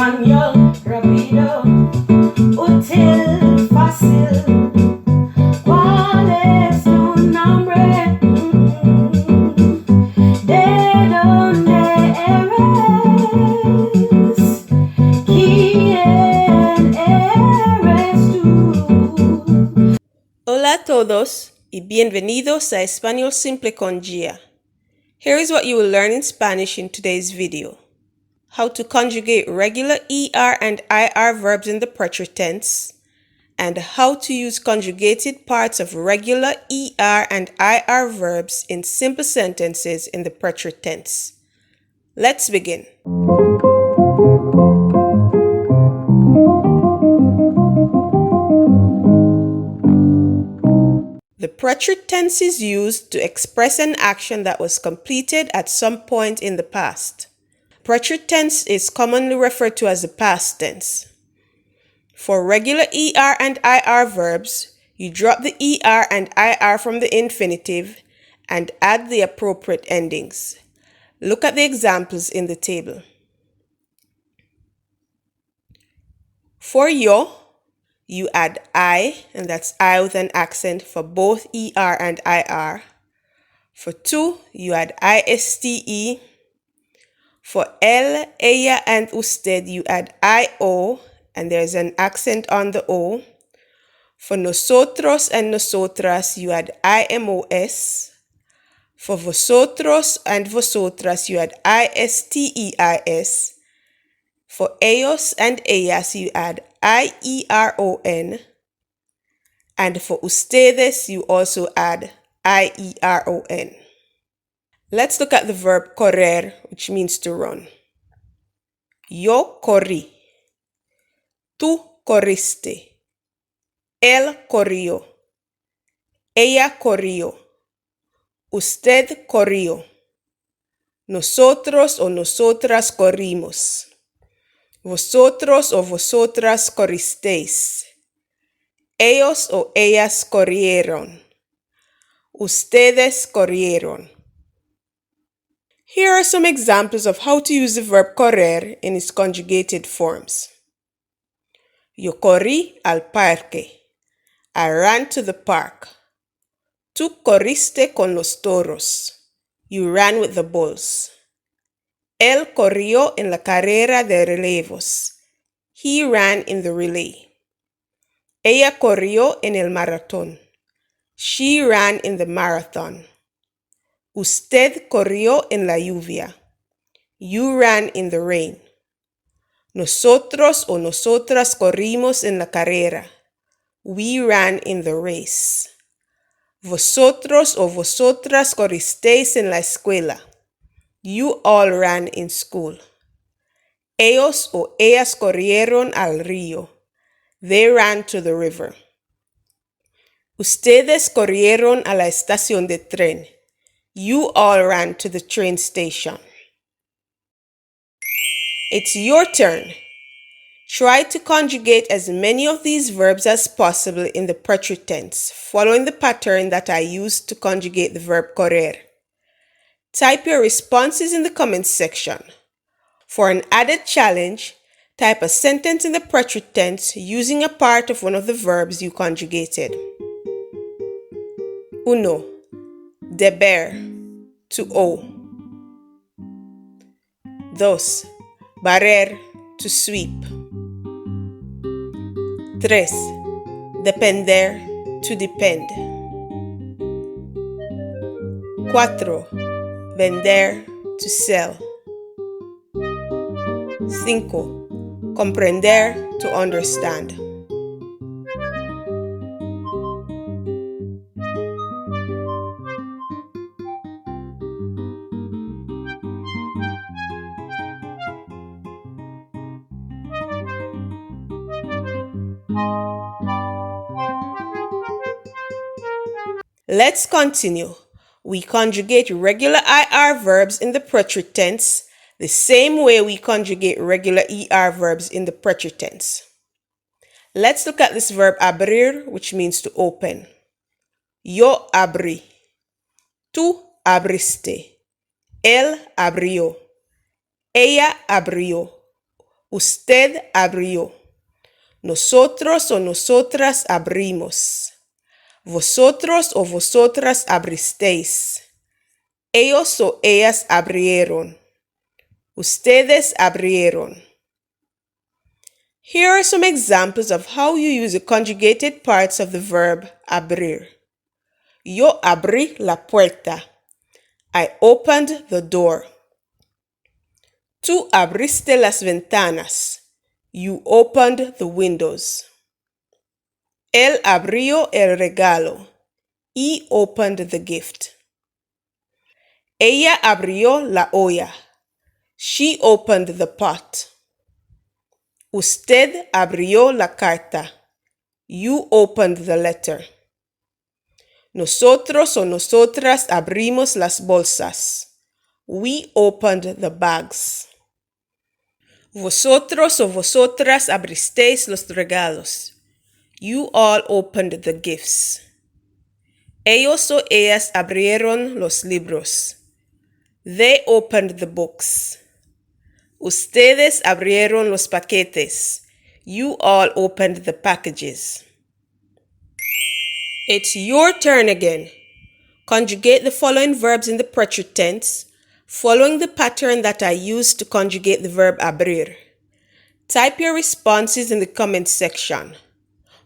Español, rápido, útil, fácil. ¿Cuál es tu nombre? ¿De dónde eres? ¿Quién eres tú? Hola a todos y bienvenidos a Español Simple con Gia. Here is what you will learn in Spanish in today's video. How to conjugate regular ER and IR verbs in the preterite tense, and how to use conjugated parts of regular ER and IR verbs in simple sentences in the preterite tense. Let's begin. The preterite tense is used to express an action that was completed at some point in the past. Preterite tense is commonly referred to as the past tense. For regular ER and IR verbs, you drop the ER and IR from the infinitive and add the appropriate endings. Look at the examples in the table. For yo, you add I, and that's I with an accent for both ER and IR. For tú, you add ISTE. For él, ella, and usted, you add IO, and there's an accent on the O. For nosotros and nosotras, you add IMOS. For vosotros and vosotras, you add ISTEIS. For ellos and ellas, you add IERON. And for ustedes, you also add IERON. Let's look at the verb correr, which means to run. Yo corrí. Tú corriste. Él corrió. Ella corrió. Usted corrió. Nosotros o nosotras corrimos. Vosotros o vosotras corristeis. Ellos o ellas corrieron. Ustedes corrieron. Here are some examples of how to use the verb correr in its conjugated forms. Yo corrí al parque. I ran to the park. Tú corriste con los toros. You ran with the bulls. Él corrió en la carrera de relevos. He ran in the relay. Ella corrió en el maratón. She ran in the marathon. Usted corrió en la lluvia. You ran in the rain. Nosotros o nosotras corrimos en la carrera. We ran in the race. Vosotros o vosotras corristeis en la escuela. You all ran in school. Ellos o ellas corrieron al río. They ran to the river. Ustedes corrieron a la estación de tren. You all ran to the train station. It's your turn. Try to conjugate as many of these verbs as possible in the preterite tense, following the pattern that I used to conjugate the verb correr. Type your responses in the comments section. For an added challenge, type a sentence in the preterite tense using a part of one of the verbs you conjugated. 1. Deber, to owe. 2. Barrer, to sweep. 3. Depender, to depend. 4. Vender, to sell. 5. Comprender, to understand. Let's continue. We conjugate regular IR verbs in the preterite tense the same way we conjugate regular ER verbs in the preterite tense. Let's look at this verb abrir, which means to open. Yo abrí. Tú abriste. Él abrió. Ella abrió. Usted abrió. Nosotros o nosotras abrimos. Vosotros o vosotras abristeis. Ellos o ellas abrieron. Ustedes abrieron. Here are some examples of how you use the conjugated parts of the verb abrir. Yo abrí la puerta. I opened the door. Tú abriste las ventanas. You opened the windows. Él abrió el regalo. He opened the gift. Ella abrió la olla. She opened the pot. Usted abrió la carta. You opened the letter. Nosotros o nosotras abrimos las bolsas. We opened the bags. Vosotros o vosotras abristeis los regalos. You all opened the gifts. Ellos o ellas abrieron los libros. They opened the books. Ustedes abrieron los paquetes. You all opened the packages. It's your turn again. Conjugate the following verbs in the preterite tense, following the pattern that I used to conjugate the verb abrir. Type your responses in the comment section.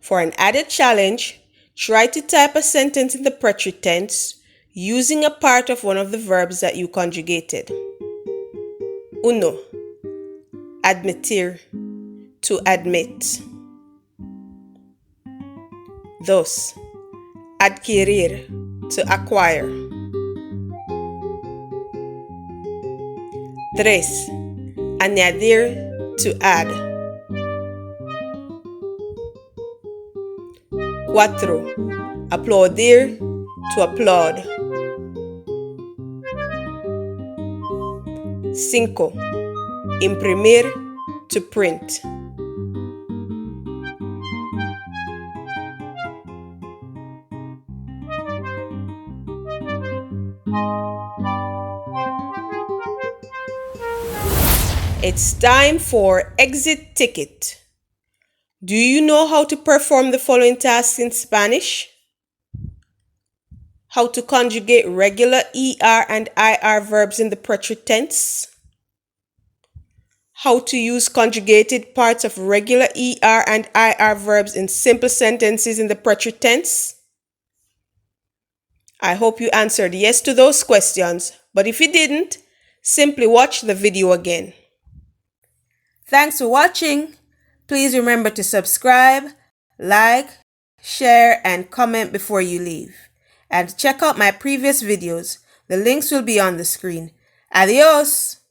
For an added challenge, try to type a sentence in the preterite tense using a part of one of the verbs that you conjugated. 1. Admitir, to admit. 2. Adquirir, to acquire. 3. Añadir, to add. 4. Aplaudir, to applaud. 5. Imprimir, to print. It's time for exit ticket. Do you know how to perform the following tasks in Spanish? How to conjugate regular ER and IR verbs in the preterite tense? How to use conjugated parts of regular ER and IR verbs in simple sentences in the preterite tense? I hope you answered yes to those questions, but if you didn't, simply watch the video again. Thanks for watching. Please remember to subscribe, like, share, and comment before you leave. And check out my previous videos. The links will be on the screen. Adios!